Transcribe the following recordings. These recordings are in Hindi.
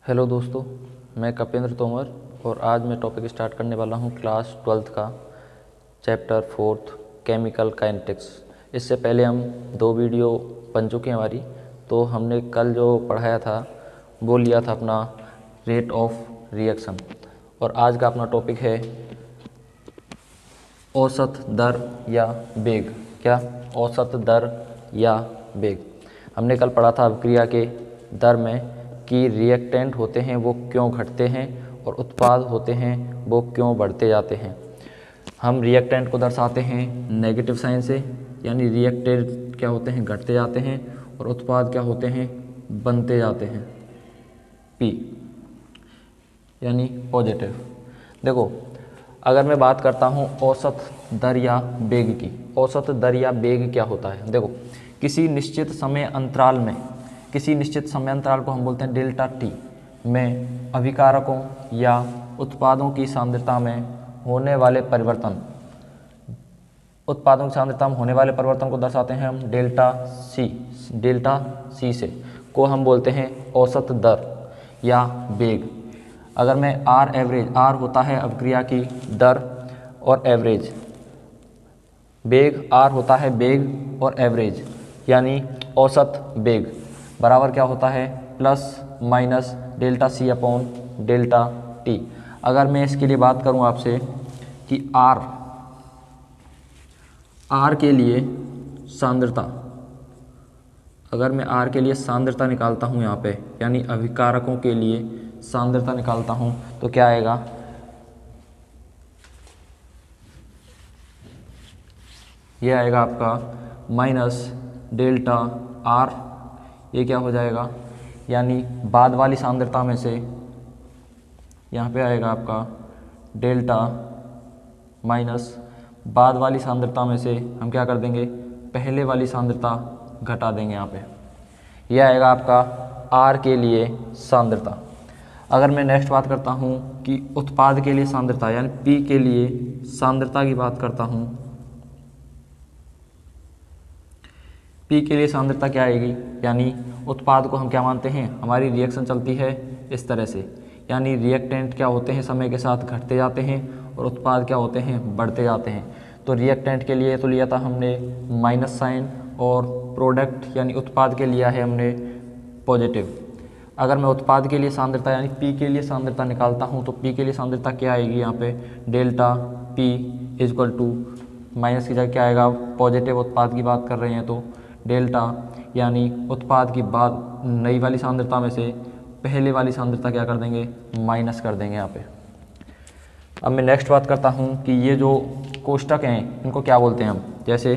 हेलो दोस्तों, मैं कपेंद्र तोमर और आज मैं टॉपिक स्टार्ट करने वाला हूं क्लास 12th का चैप्टर 4 केमिकल काइनेटिक्स। इससे पहले हम 2 वीडियो बन चुके हैं हमारी। तो हमने कल जो पढ़ाया था वो लिया था अपना रेट ऑफ रिएक्शन, और आज का अपना टॉपिक है औसत दर या वेग। क्या? औसत दर या वेग। हमने कल पढ़ा था अभिक्रिया के दर में कि रिएक्टेंट होते हैं वो क्यों घटते हैं और उत्पाद होते हैं वो क्यों बढ़ते जाते हैं। हम रिएक्टेंट को दर्शाते हैं नेगेटिव साइन से, यानी रिएक्टेंट क्या होते हैं, घटते जाते हैं, और उत्पाद क्या होते हैं, बनते जाते हैं, पी यानी पॉजिटिव। देखो, अगर मैं बात करता हूँ औसत दर या वेग की, औसत दर या वेग क्या होता है। देखो, किसी निश्चित समय अंतराल में, किसी निश्चित समय अंतराल को हम बोलते हैं डेल्टा टी में अभिकारकों या उत्पादों की सांद्रता में होने वाले परिवर्तन, उत्पादों की सांद्रता में होने वाले परिवर्तन को दर्शाते हैं हम डेल्टा सी से, को हम बोलते हैं औसत दर या वेग। अगर मैं आर एवरेज, आर होता है अभिक्रिया की दर और एवरेज, वेग आर होता है वेग और एवरेज यानी औसत वेग, बराबर क्या होता है, plus minus delta C upon delta T. अगर मैं इसके लिए बात करूं आपसे कि आर के लिए सांद्रता, अगर मैं आर के लिए सांद्रता निकालता हूं यहाँ पे, यानी अभिकारकों के लिए सांद्रता निकालता हूं, तो क्या आएगा, ये आएगा आपका माइनस डेल्टा आर। ये क्या हो जाएगा, यानी बाद वाली सांद्रता में से यहाँ पे आएगा आपका डेल्टा माइनस बाद वाली सांद्रता में से हम क्या कर देंगे, पहले वाली सांद्रता घटा देंगे यहाँ पे। यह आएगा आपका आर के लिए सांद्रता। अगर मैं नेक्स्ट बात करता हूँ कि उत्पाद के लिए सांद्रता, यानी पी के लिए सांद्रता की बात करता हूँ, पी के लिए सांद्रता क्या आएगी, यानी उत्पाद को हम क्या मानते हैं, हमारी रिएक्शन चलती है इस तरह से, यानी रिएक्टेंट क्या होते हैं, समय के साथ घटते जाते हैं और उत्पाद क्या होते हैं, बढ़ते जाते हैं। तो रिएक्टेंट के लिए तो लिया था हमने माइनस साइन, और प्रोडक्ट यानी उत्पाद के लिया है हमने पॉजिटिव। अगर मैं उत्पाद के लिए सांद्रता यानी पी के लिए सांद्रता निकालता हूँ, तो पी के लिए सांद्रता क्या आएगी, यहाँ पे delta P equal to minus की जगह क्या आएगा, पॉजिटिव उत्पाद की बात कर रहे हैं तो डेल्टा, यानी उत्पाद की बाद नई वाली सांद्रता में से पहले वाली सांद्रता क्या कर देंगे, माइनस कर देंगे यहाँ पे। अब मैं नेक्स्ट बात करता हूँ कि ये जो कोष्टक हैं इनको क्या बोलते हैं हम। जैसे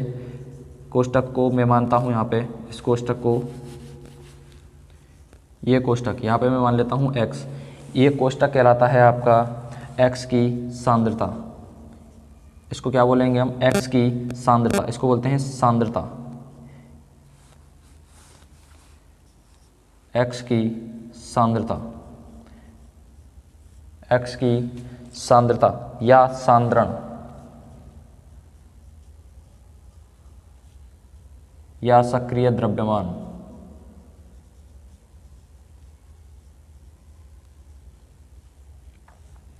कोष्टक को मैं मानता हूँ यहाँ पे, इस कोष्टक को, ये कोष्टक यहाँ पे मैं मान लेता हूँ x, ये कोष्टक कहलाता है आपका x की सांद्रता। इसको क्या बोलेंगे हम, x की सांद्रता, इसको बोलते हैं सांद्रता, x की सांद्रता, x की सांद्रता या सांद्रण या सक्रिय द्रव्यमान,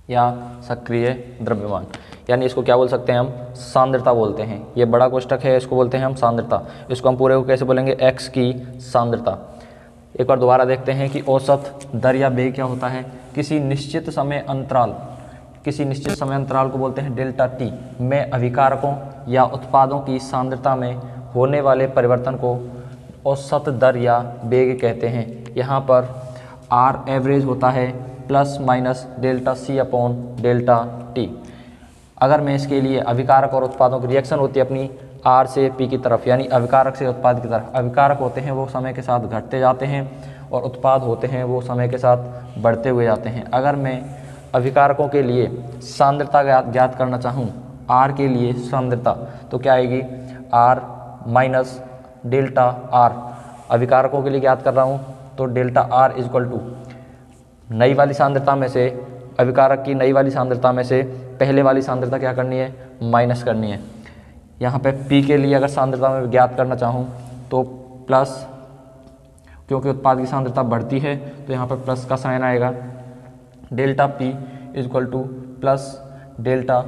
या सक्रिय द्रव्यमान, यानी इसको क्या बोल सकते हैं हम, सांद्रता बोलते हैं। ये बड़ा कोष्टक है, इसको बोलते हैं हम सांद्रता। इसको हम पूरे को कैसे बोलेंगे, x की सांद्रता। एक बार दोबारा देखते हैं कि औसत दर या वेग क्या होता है। किसी निश्चित समय अंतराल, किसी निश्चित समय अंतराल को बोलते हैं डेल्टा टी में अभिकारकों या उत्पादों की सांद्रता में होने वाले परिवर्तन को औसत दर या वेग कहते हैं। यहाँ पर आर एवरेज होता है plus minus delta C upon delta T. अगर मैं इसके लिए अभिकारक और उत्पादों की रिएक्शन होती है अपनी आर से पी की तरफ, यानी अभिकारक से उत्पाद की तरफ। अभिकारक होते हैं वो समय के साथ घटते जाते हैं और उत्पाद होते हैं वो समय के साथ बढ़ते हुए जाते हैं। अगर मैं अभिकारकों के लिए सांद्रता ज्ञात करना चाहूँ, आर के लिए सांद्रता, तो क्या आएगी, आर माइनस डेल्टा आर। अभिकारकों के लिए ज्ञात कर रहा हूँ तो डेल्टा आर इजक्वल टू नई वाली सांद्रता में से, अभिकारक की नई वाली सांद्रता में से पहले वाली सांद्रता क्या करनी है, माइनस करनी है। यहाँ पे P के लिए अगर सांद्रता में ज्ञात करना चाहूँ तो प्लस क्योंकि उत्पाद की सांद्रता बढ़ती है तो यहाँ पर प्लस का साइन आएगा। Delta P equal two plus delta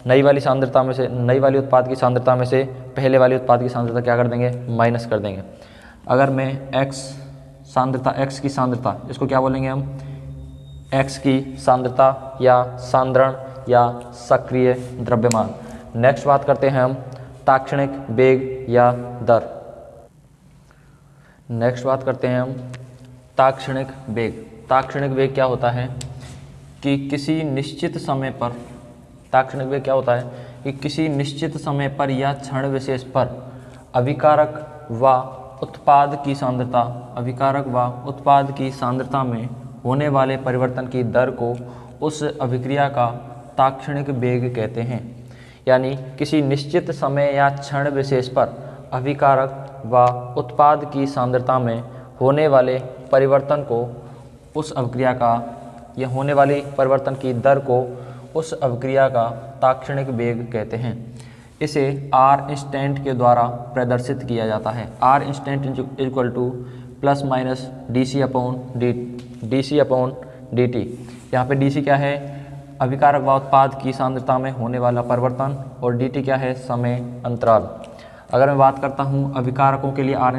नई वाली सांद्रता में से, नई वाली उत्पाद की सांद्रता में से पहले वाली उत्पाद की सांद्रता क्या कर देंगे, माइनस कर देंगे। अगर मैं x सांद्रता, x की सांद्रता, इसको क्या बोलेंगे हम, x की सांद्रता या सांद्रण या सक्रिय द्रव्यमान। नेक्स्ट बात करते हैं हम ताक्षणिक वेग या दर। नेक्स्ट बात करते हैं हम ताक्षणिक वेग। ताक्षणिक वेग क्या होता है कि किसी निश्चित समय पर, ताक्षणिक वेग क्या होता है कि किसी निश्चित समय पर या क्षण विशेष पर अभिकारक व उत्पाद की सांद्रता, अभिकारक व उत्पाद की सांद्रता में होने वाले परिवर्तन की दर को उस अभिक्रिया का ताक्षणिक वेग कहते हैं। यानी किसी निश्चित समय या क्षण विशेष पर अभिकारक व उत्पाद की सांद्रता में होने वाले परिवर्तन को उस अभिक्रिया का, या होने वाली परिवर्तन की दर को उस अभिक्रिया का ताक्षणिक वेग कहते हैं। इसे R इंस्टेंट के द्वारा प्रदर्शित किया जाता है। R instant equal two plus minus dc upon dt। यहाँ पे dc क्या है, अभिकारक व उत्पाद की सांद्रता में होने वाला परिवर्तन, और dt क्या है, समय अंतराल। अगर मैं बात करता हूँ अभिकारकों के लिए R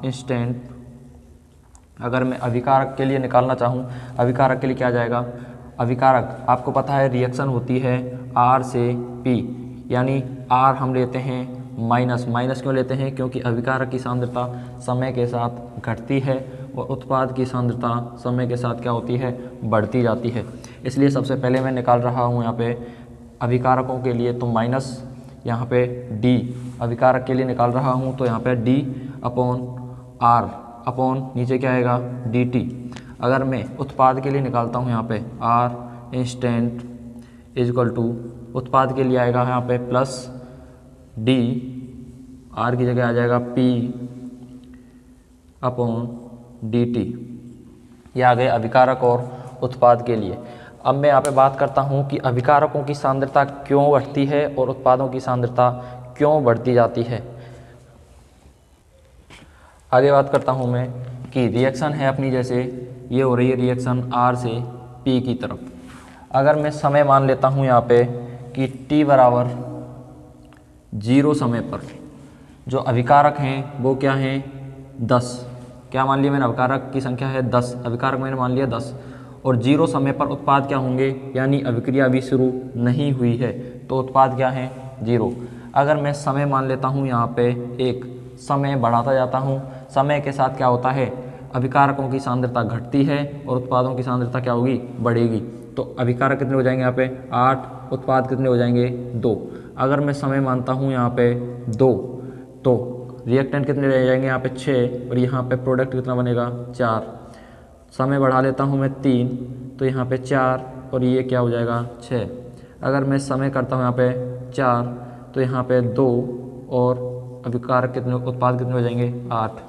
इंस्टेंट, अगर मैं अभिकारक के लिए निकालना चाहूँ, अभिकारक के लिए क्या जाएगा, अभिकारक आपको पता है रिएक्शन होती है R से P, यानी R हम लेते हैं माइनस क्यों लेते हैं, क्योंकि अभिकारक की सांद्रता समय के साथ घटती है और उत्पाद की सांद्रता समय के साथ क्या होती है, बढ़ती जाती है। इसलिए सबसे पहले मैं निकाल रहा हूँ यहाँ पे अभिकारकों के लिए तो माइनस, यहाँ पे D अभिकारक के लिए निकाल रहा हूँ तो यहाँ पे D अपॉन R अपॉन नीचे क्या आएगा, dt। अगर मैं उत्पाद के लिए निकालता हूँ यहाँ पे R इंस्टेंट इक्वल टू, उत्पाद के लिए आएगा यहाँ पे प्लस D, R की जगह आ जाएगा P अपॉन dt। ये आ गए अभिकारक और उत्पाद के लिए। अब मैं यहाँ पे बात करता हूँ कि अभिकारकों की सांद्रता क्यों बढ़ती है और उत्पादों की सांद्रता क्यों बढ़ती जाती है। आगे बात करता हूँ मैं कि रिएक्शन है अपनी, जैसे ये हो रही है रिएक्शन R से P की तरफ। अगर मैं समय मान लेता हूँ यहाँ पे कि t बराबर 0 समय पर जो अभिकारक हैं वो क्या हैं, 10। क्या मान लिया मैंने, अभिकारक की संख्या है 10, अभिकारक मैंने मान लिया 10, और 0 समय पर उत्पाद क्या होंगे, यानी अभिक्रिया अभी शुरू नहीं हुई है तो उत्पाद क्या है, 0। अगर मैं समय मान लेता हूँ यहाँ पे 1, समय बढ़ाता जाता हूँ, समय के साथ क्या होता है, अभिकारकों की सांद्रता घटती है और उत्पादों की सांद्रता क्या होगी, बढ़ेगी। तो अभिकारक कितने हो जाएंगे यहाँ पे 8, उत्पाद कितने हो जाएंगे 2। अगर मैं समय मानता हूँ यहाँ पे 2 तो रिएक्टेंट कितने रह जाएंगे यहाँ पे 6, और यहाँ पे प्रोडक्ट कितना बनेगा 4। समय बढ़ा लेता हूँ मैं 3 तो यहाँ पे 4 और ये क्या हो जाएगा 6। अगर मैं समय करता हूँ यहाँ पे 4 तो यहाँ पे 2 और अभिकारक कितने, उत्पाद कितने हो जाएंगे 8।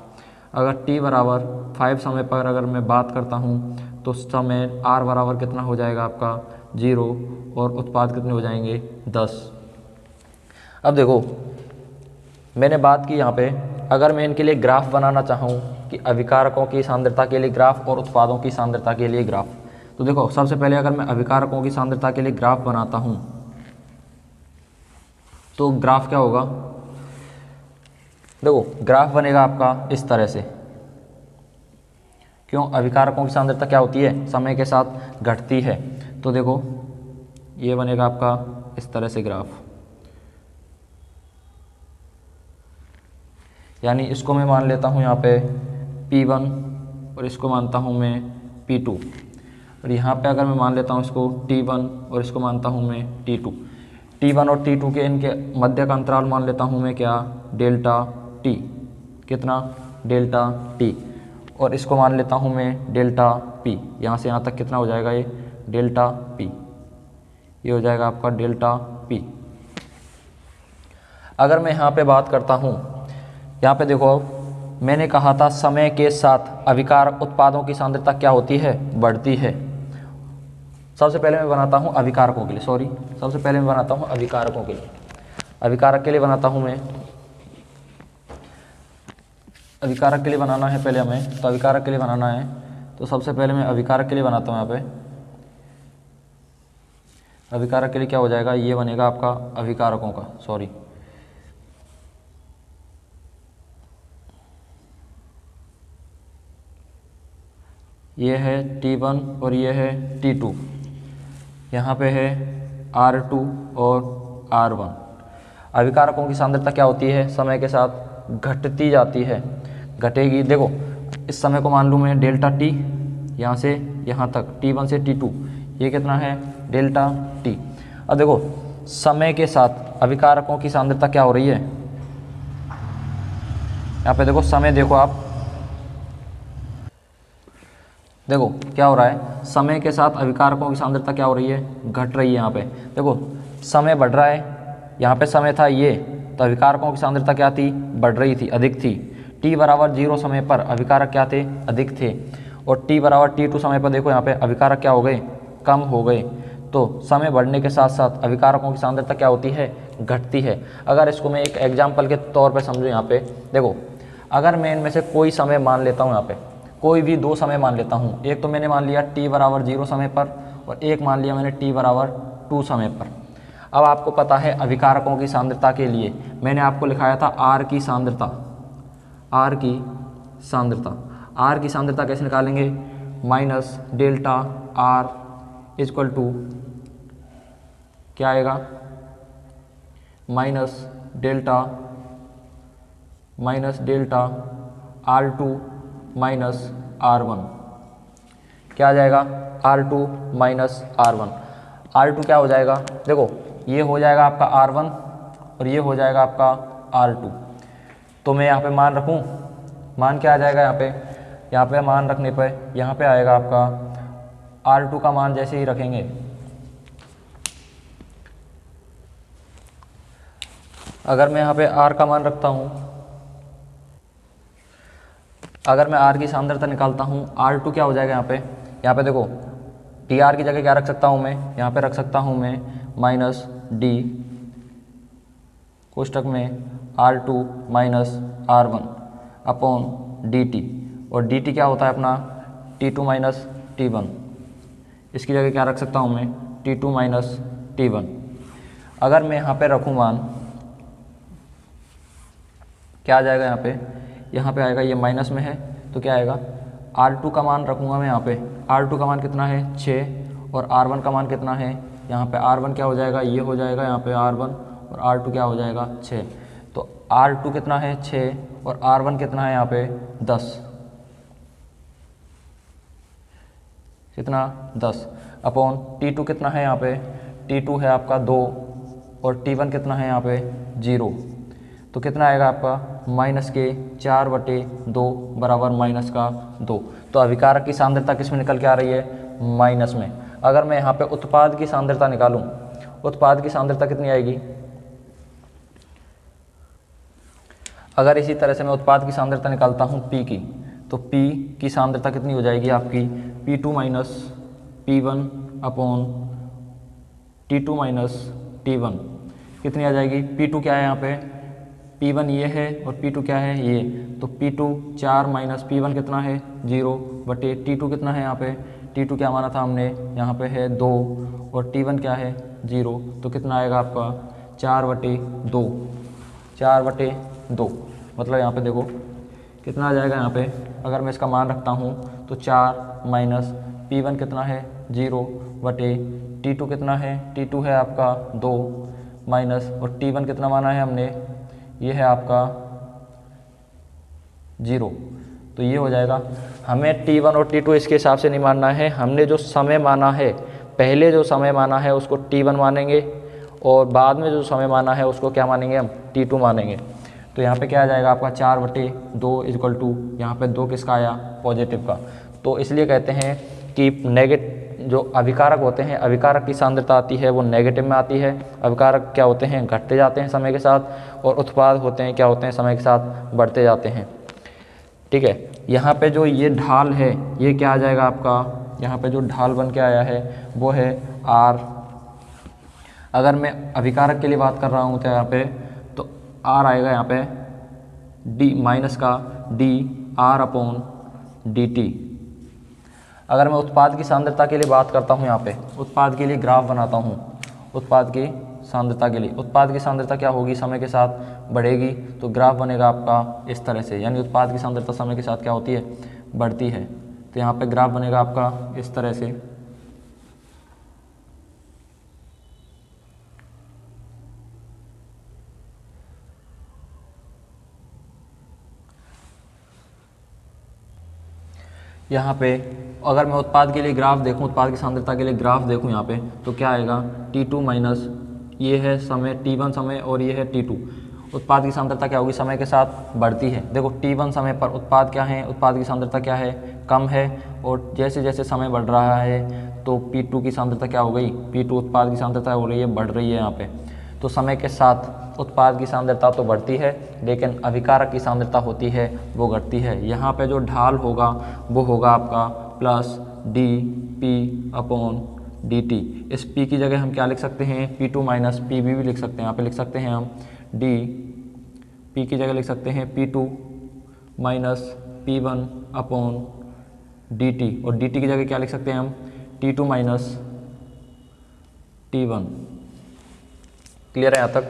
अगर t बराबर 5 समय पर अगर मैं बात करता हूँ तो समय r बराबर कितना हो जाएगा आपका 0 और उत्पाद कितने हो जाएंगे 10। अब देखो मैंने बात की यहाँ पे, अगर मैं इनके लिए ग्राफ बनाना चाहूँ कि अभिकारकों की सांद्रता के लिए ग्राफ और उत्पादों की सांद्रता के लिए ग्राफ, तो देखो सबसे पहले अगर मैं अभिकारकों की सांद्रता के लिए ग्राफ बनाता हूँ तो ग्राफ क्या होगा, देखो ग्राफ बनेगा आपका इस तरह से। क्यों, अभिकारकों की सांद्रता क्या होती है, समय के साथ घटती है। तो देखो ये बनेगा आपका इस तरह से ग्राफ, यानी इसको मैं मान लेता हूँ यहाँ पे P1 और इसको मानता हूँ मैं P2, और यहाँ पे अगर मैं मान लेता हूँ इसको T1 और इसको मानता हूँ मैं T2। T1 और T2 के इनके मध्य का अंतराल मान लेता हूँ मैं क्या, डेल्टा T, कितना, डेल्टा T, और इसको मान लेता हूँ मैं डेल्टा P। यहाँ से यहाँ तक कितना हो जाएगा ये, डेल्टा P, ये हो जाएगा आपका डेल्टा P। अगर मैं यहाँ पे बात करता हूँ, यहाँ पे देखो मैंने कहा था समय के साथ अभिकारक उत्पादों की सांद्रता क्या होती है, बढ़ती है। सबसे पहले मैं बनाता हूँ अभिकारकों के लिए, सबसे पहले मैं बनाता हूँ अभिकारकों के लिए। अभिकारक के लिए बनाता हूँ मैं, अभिकारक के लिए बनाना है पहले हमें, तो अभिकारक के लिए बनाना है तो सबसे पहले मैं अभिकारक के लिए बनाता हूँ। यहाँ पे अभिकारक के लिए क्या हो जाएगा, ये बनेगा आपका अभिकारकों का, सॉरी ये है T1 और ये है T2, यहाँ पे है R2 और R1। अभिकारकों की सांद्रता क्या होती है, समय के साथ घटती जाती है, घटेगी। देखो इस समय को मान लूँ मैं डेल्टा T, यहाँ से यहाँ तक T1 से T2, ये कितना है डेल्टा T। अब देखो समय के साथ अभिकारकों की सांद्रता क्या हो रही है, यहाँ पे देखो समय देखो आप, देखो क्या हो रहा है, समय के साथ अभिकारकों की सांद्रता क्या हो रही है, घट रही है। यहाँ पे देखो समय बढ़ रहा है, यहाँ पे समय था ये, तो अभिकारकों की सांद्रता क्या थी, बढ़ रही थी, अधिक थी। t बराबर 0 समय पर अभिकारक क्या थे, अधिक थे, और t बराबर t2 समय पर देखो यहाँ पे अभिकारक क्या हो गए, कम हो गए। तो समय बढ़ने के साथ साथ अभिकारकों की सांद्रता क्या होती है, घटती है। अगर इसको मैं एक एग्जाम्पल के तौर पर समझूँ, यहाँ पे देखो अगर मैं इनमें से कोई समय मान लेता हूँ, यहाँ पे कोई भी 2 समय मान लेता हूँ, एक तो मैंने मान लिया t बराबर 0 समय पर और एक मान लिया मैंने t बराबर 2 समय पर। अब आपको पता है अभिकारकों की सांद्रता के लिए मैंने आपको लिखाया था R की सांद्रता, R की सांद्रता। R की सांद्रता कैसे निकालेंगे, minus delta R equal to क्या आएगा, minus delta R2 minus R1, क्या आ जाएगा R2 माइनस R1। R2 क्या हो जाएगा, देखो ये हो जाएगा आपका R1 और ये हो जाएगा आपका R2। तो मैं यहाँ पे मान रखूँ, मान क्या आ जाएगा, यहाँ पे मान रखने पर यहाँ पे आएगा आपका R2 का मान जैसे ही रखेंगे, अगर मैं यहाँ पे R का मान रखता हूँ, अगर मैं R की सांद्रता निकालता हूँ, R2 क्या हो जाएगा यहाँ पे देखो TR की जगह क्या रख सकता हूँ मैं, यहाँ पे रख सकता हूँ मैं माइनस D कोष्टक में R2 minus R1 upon DT, और DT क्या होता है अपना T2 माइनस T1, इसकी जगह क्या रख सकता हूँ मैं T2 माइनस T1। अगर मैं यहाँ पे रखूँ मान, क्या आ जाएगा यहाँ पे आएगा, ये माइनस में है तो क्या आएगा, R2 का मान रखूँगा मैं यहाँ पे, R2 का मान कितना है 6 और R1 का मान कितना है, यहाँ पे R1 क्या हो जाएगा, ये हो जाएगा यहाँ पे R1 और R2 क्या हो जाएगा 6। तो R2 कितना है 6 और R1 कितना है यहाँ पे 10, कितना 10 अपॉन T2 कितना है यहाँ पे, T2 है आपका 2 और T1 कितना है यहाँ पे 0, तो कितना आएगा आपका माइनस के 4/2 बराबर माइनस का 2। तो अभिकारक की सांद्रता किस में निकल के आ रही है, माइनस में। अगर मैं यहाँ पे उत्पाद की सांद्रता निकालूं, उत्पाद की सांद्रता कितनी आएगी, अगर इसी तरह से मैं उत्पाद की सांद्रता निकालता हूँ P की, तो P की सांद्रता कितनी हो जाएगी आपकी P2 minus P1 upon T2 minus T1, कितनी आ जाएगी, P2 क्या है यहाँ पे, P1 ये है और P2 क्या है ये, तो P2 4 माइनस P1 कितना है 0 बटे T2 कितना है यहाँ पे, T2 क्या माना था हमने, यहाँ पे है 2 और T1 क्या है 0, तो कितना आएगा आपका 4/2, 4/2। मतलब यहाँ पे देखो कितना आ जाएगा, यहाँ पे अगर मैं इसका मान रखता हूँ तो 4 माइनस P1 कितना है 0 बटे T2 कितना है, T2 है आपका 2 माइनस और T1 कितना माना है हमने, ये है आपका 0, तो ये हो जाएगा। हमें T1 और T2 इसके हिसाब से नहीं मानना है, हमने जो समय माना है, पहले जो समय माना है उसको T1 मानेंगे और बाद में जो समय माना है उसको क्या मानेंगे हम, T2 मानेंगे। तो यहाँ पे क्या आ जाएगा आपका 4/2 इक्वल टू, यहाँ पे 2 किसका आया, पॉजिटिव का। तो इसलिए कहते हैं कि जो अभिकारक होते हैं, अभिकारक की सांद्रता आती है वो नेगेटिव में आती है, अभिकारक क्या होते हैं, घटते जाते हैं समय के साथ, और उत्पाद होते हैं क्या होते हैं, समय के साथ बढ़ते जाते हैं। ठीक है, यहाँ पे जो ये ढाल है ये क्या आ जाएगा आपका, यहाँ पे जो ढाल बन के आया है वो है R। अगर मैं अभिकारक के लिए बात कर रहा हूँ तो यहाँ पे तो R आएगा यहाँ पे D माइनस का dr/dt। अगर मैं उत्पाद की सांद्रता के लिए बात करता हूँ, यहाँ पे उत्पाद के लिए ग्राफ बनाता हूँ, उत्पाद की सांद्रता के लिए, उत्पाद की सांद्रता क्या होगी, समय के साथ बढ़ेगी, तो ग्राफ बनेगा आपका इस तरह से, यानी उत्पाद की सांद्रता समय के साथ क्या होती है, बढ़ती है। तो यहाँ पे ग्राफ बनेगा आपका इस तरह से। यहाँ पे अगर मैं उत्पाद के लिए ग्राफ देखूँ, उत्पाद की सांद्रता के लिए ग्राफ देखूँ यहाँ पे, तो क्या आएगा, T2 माइनस ये है समय T1 समय और ये है T2। उत्पाद की सांद्रता क्या होगी, समय के साथ बढ़ती है। देखो T1 समय पर उत्पाद क्या है, उत्पाद की सांद्रता क्या है, कम है, और जैसे जैसे समय बढ़ रहा है तो P2 की सांद्रता क्या हो गई, P2 उत्पाद की सांद्रता हो रही है, बढ़ रही है यहाँ पे। तो समय के साथ उत्पाद की सांद्रता तो बढ़ती है, लेकिन अभिकारक की सांद्रता होती है वो घटती है। यहाँ पे जो ढाल होगा वो होगा आपका प्लस dP/dt। इस P की जगह हम क्या लिख सकते हैं, P2 माइनस PB भी लिख सकते हैं। यहाँ पे लिख सकते हैं हम P की जगह लिख सकते हैं P2 माइनस P1/dt, और dt की जगह क्या लिख सकते हैं हम, T2 माइनस T1। क्लियर है यहाँ तक।